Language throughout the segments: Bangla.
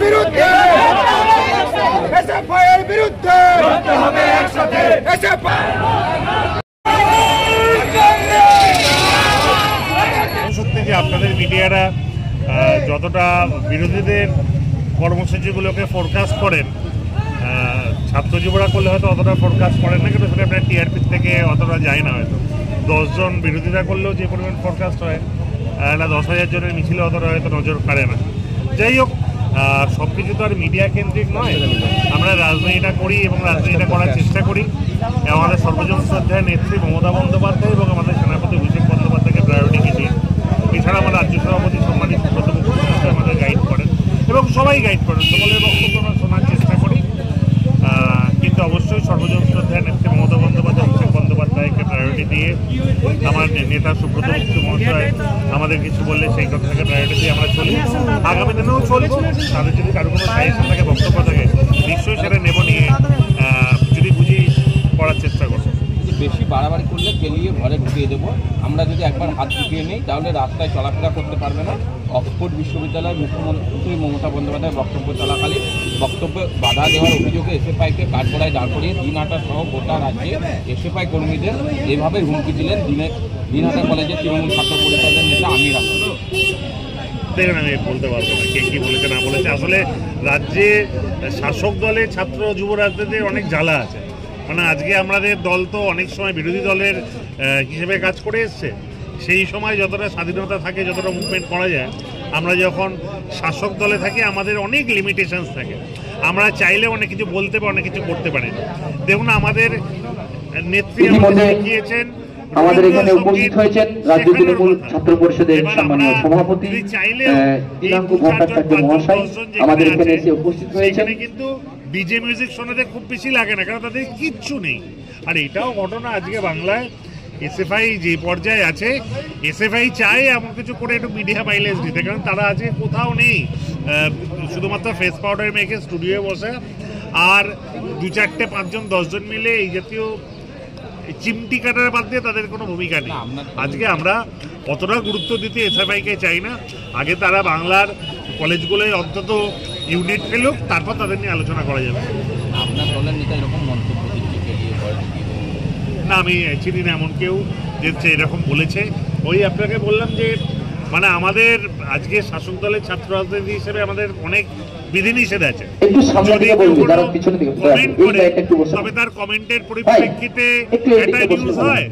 বিরুদ্ধে এসএফআইয়ের বিরুদ্ধে লড়তে হবে একসাথে সত্যি যে আপনাদের মিডিয়ারা যতটা বিরোধীদের কর্মসূচিগুলোকে ফোরকাস্ট করেন, ছাত্র যুবরা করলে হয়তো অতটা ফোরকাস্ট করেন না, কিন্তু সেটা আপনার টিআরপি থেকে অতটা যায় না। হয়তো 10 জন বিরোধীরা করলেও যে পরিমাণ ফোরকাস্ট হয়, না 10,000 জনের মিছিলে অতটা হয়তো নজর কাড়ে না। যাই হোক, সব কিছু তো আর মিডিয়া কেন্দ্রিক নয়। আমরা রাজনীতিটা করি এবং রাজনীতিটা করার চেষ্টা করি। আমাদের সর্বজন শ্রদ্ধায় নেত্রী মমতা বন্দ্যোপাধ্যায় এবং আমাদের সেনাপতি অভিষেক বন্দ্যোপাধ্যায়কে প্রায়োরিটি দিই। এছাড়া আমার রাজ্য সভাপতি সম্মানিত সুব্রত মুখোপাধ্যায় আমাদের গাইড করেন এবং সবাই গাইড করেন, সকলের বক্তব্য আমরা শোনার চেষ্টা করি। কিন্তু অবশ্যই সর্বজন শ্রদ্ধায় নেত্রী মমতা বন্দ্যোপাধ্যায় অভিষেক বন্দ্যোপাধ্যায়কে প্রায়োরিটি দিয়ে, আমার নেতা সুব্রত মহাশয় আমাদের কিছু বললে সেই কথাটাকে প্রায়োরিটি দিয়ে আমরা চলি। আগামী দিনেও চলবো। তাদের যদি কারো কোনো সাজেশন থাকে, বক্তব্য থাকে, নিশ্চয়ই সেটা নেব, নিয়ে যদি বুঝি করার চেষ্টা করবো। বেশি বাড়াবাড়ি করলে পেলিয়ে ঘরে ঢুকিয়ে দেবো। আমরা যদি একবার হাত ঢুকিয়ে নিই তাহলে রাস্তায় চলাফেরা করতে পারবে না। অক্সফোর্ড বিশ্ববিদ্যালয়ের মুখ্যমন্ত্রী মমতা বন্দ্যোপাধ্যায় বক্তব্য চলাকালীন বক্তব্য বাধা দেওয়ার অভিযোগে এসএফআইকে কাঠগড়ায় দাঁড় করিয়ে দিনহাটা সহ গোটা রাজ্যে এসএফআই কর্মীদের এভাবে হুমকি দিলেন দিনহাটা কলেজের তৃণমূল ছাত্র পরিষদের নেতা আমির আহমেদ। দেখেন, আমি বলতে পারবো না কে কী বলেছে না বলেছে। আসলে রাজ্যে শাসক দলে ছাত্র যুব রাজনীতির অনেক জ্বালা আছে। মানে আজকে আমাদের দল তো অনেক সময় বিরোধী দলের হিসেবে কাজ করে এসছে। সেই সময় যতটা স্বাধীনতা থাকে, যতটা মুভমেন্ট করা যায়, আমরা যখন শাসক দলে থাকি আমাদের অনেক লিমিটেশনস থাকে। আমরা চাইলে অনেক কিছু বলতে বা অনেক কিছু করতে পারি না। দেখুন, আমাদের নেত্রী আমাদের দেখিয়েছেন। আমাদের এখানে উপস্থিত হয়েছেন রাজ্য তৃণমূল ছাত্র পরিষদের সম্মানীয় সভাপতি দিনাঙ্কু ভট্টাচার্য মহাশয় আমাদের এখানে এসে উপস্থিত হয়েছেন। কিন্তু ডিজে মিউজিক শোনাতে খুব বেশি লাগে না, কারণ তাদের কিচ্ছু নেই। আর এটাও ঘটনা, আজকে বাংলায় এসএফআই যে পর্যায়ে আছে, এসএফআই চায় এমন কিছু করে একটু মিডিয়া মাইলেজ দিতে, কারণ তারা আজকে কোথাও নেই। শুধুমাত্র ফেস পাউডার মেখে স্টুডিওয়ে বসে আর 2-4, 5 জন 10 জন মিলে এই জাতীয় চিমটি কাটার বাদ দিয়ে তাদের কোনো ভূমিকা নেই। আজকে আমরা অতটা গুরুত্ব দিতে এসএফআইকে চাই না। আগে তারা বাংলার কলেজগুলোয় অন্তত ইউনিট ফেলুক, তারপর তাদের নিয়ে আলোচনা করা যাবে। আপনার দলের নেতা এরকম মন্তব্য দিচ্ছে না, আমি চিনি না এমন কেউ যে এরকম বলেছে। ওই আপনাকে বললাম যে মানে আমাদের আজকে শাসক দলের ছাত্র রাজনীতি হিসেবে আমাদের অনেক বিধিনিষেধ আছে। তবে তার কমেন্টের পরিপ্রেক্ষিতে একটা নিউজ হয়,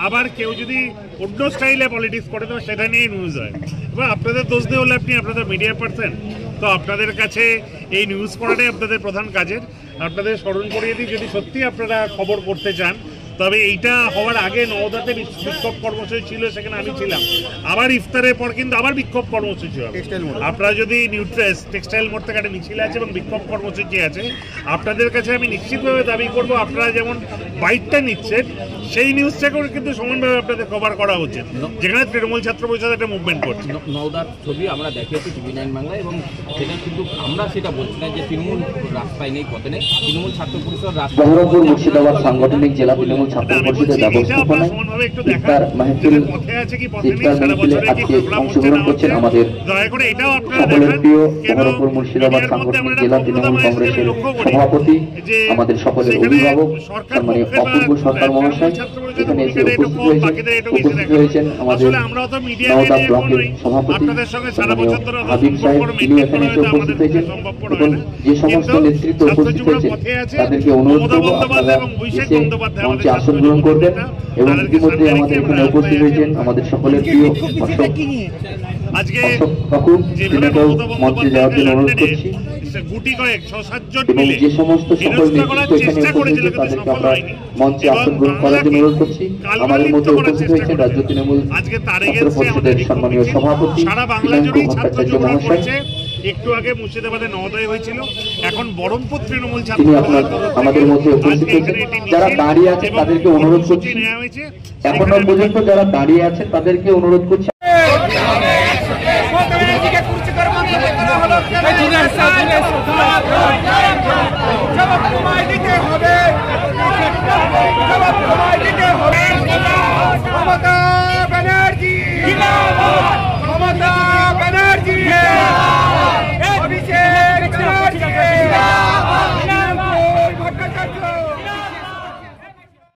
আবার কেউ যদি অন্য স্টাইলে পলিটিক্স করে তো সেটা নিয়ে নিউজ হয়। এবার আপনাদের দোষ দিয়ে হলে আপনি আপনাদের মিডিয়া পার্সন, তো আপনাদের কাছে এই নিউজ করাটাই আপনাদের প্রধান কাজের। আপনাদের স্মরণ করিয়ে দিই, যদি সত্যি আপনারা খবর করতে চান, তবে এইটা হওয়ার আগে নওদাতে বিক্ষোভ কর্মসূচি ছিল, সেখানে আমি ছিলাম। আবার ইফতারের পর কিন্তু আবার বিক্ষোভ কর্মসূচি হবে। আপনারা যদি টেক্সটাইল মোড় থেকে একটা মিছিল আছে এবং বিক্ষোভ কর্মসূচি আছে, আপনাদের কাছে আমি নিশ্চিতভাবে দাবি করব আপনারা যেমন বাইটটা নিচ্ছেন সেই নিউজটাকেও কিন্তু সমানভাবে আপনাদের কভার করা উচিত, যেখানে তৃণমূল ছাত্র পরিষদ একটা মুভমেন্ট করছে। নওদার ছবি আমরা দেখিয়েছি TV9 বাংলায়, এবং সেটা কিন্তু আমরা সেটা বলছি না যে তৃণমূল রাস্তায় নেই, পথে নেই। তৃণমূল ছাত্র পরিষদ বহরমপুর মুর্শিদাবাদ সাংগঠনিক জেলা তৃণমূল ছাত্র পরিষদের ব্যবস্থাপনায় ইফতার মাহফিল আজকে অংশগ্রহণ করছেন আমাদের সকলের প্রিয় বহরমপুর মুর্শিদাবাদ সাংগঠনিক জেলা তৃণমূল কংগ্রেসের সভাপতি, আমাদের সকলের অভিভাবক সম্মানীয় অপূর্ব সরকার মহাশয় এখানে এসে উপস্থিত হয়েছেন। আমাদের নওদা ব্লকের সভাপতি সম্মানীয় হাবিব সাহেব, তিনিও এখানে এসে উপস্থিত হয়েছেন, এবং যে সমস্ত নেতৃত্ব উপস্থিত হয়েছেন তাদেরকে অনুরোধ করবো আপনারা এসে মঞ্চে আসন গ্রহণ করবেন। এবং ইতিমধ্যে আমাদের এখানে উপস্থিত হয়েছেন আমাদের সকলের প্রিয় অশোক কাকু, তিনিকেও মঞ্চে যাওয়ার জন্য অনুরোধ করছি। এবং যে সমস্ত সকল নেতৃত্ব এখানে উপস্থিত হয়েছে তাদেরকে আমরা মঞ্চে আসন গ্রহণ করার জন্য অনুরোধ করছি। আমাদের মধ্যে উপস্থিত হয়েছেন রাজ্য তৃণমূল ছাত্র পরিষদের সম্মানীয় সভাপতি দিনাঙ্কু ভট্টাচার্য মহাশয়। একটু আগে মুর্শিদাবাদে নওদায় হয়েছিল, এখন বহরমপুর তৃণমূল ছাত্র তিনি আমাদের মধ্যে উপস্থিত হয়েছেন। যারা দাঁড়িয়ে আছে তাদেরকে অনুরোধ করছি, এখনো পর্যন্ত যারা দাঁড়িয়ে আছে তাদেরকে অনুরোধ করছি মমতা ব্যানার্জি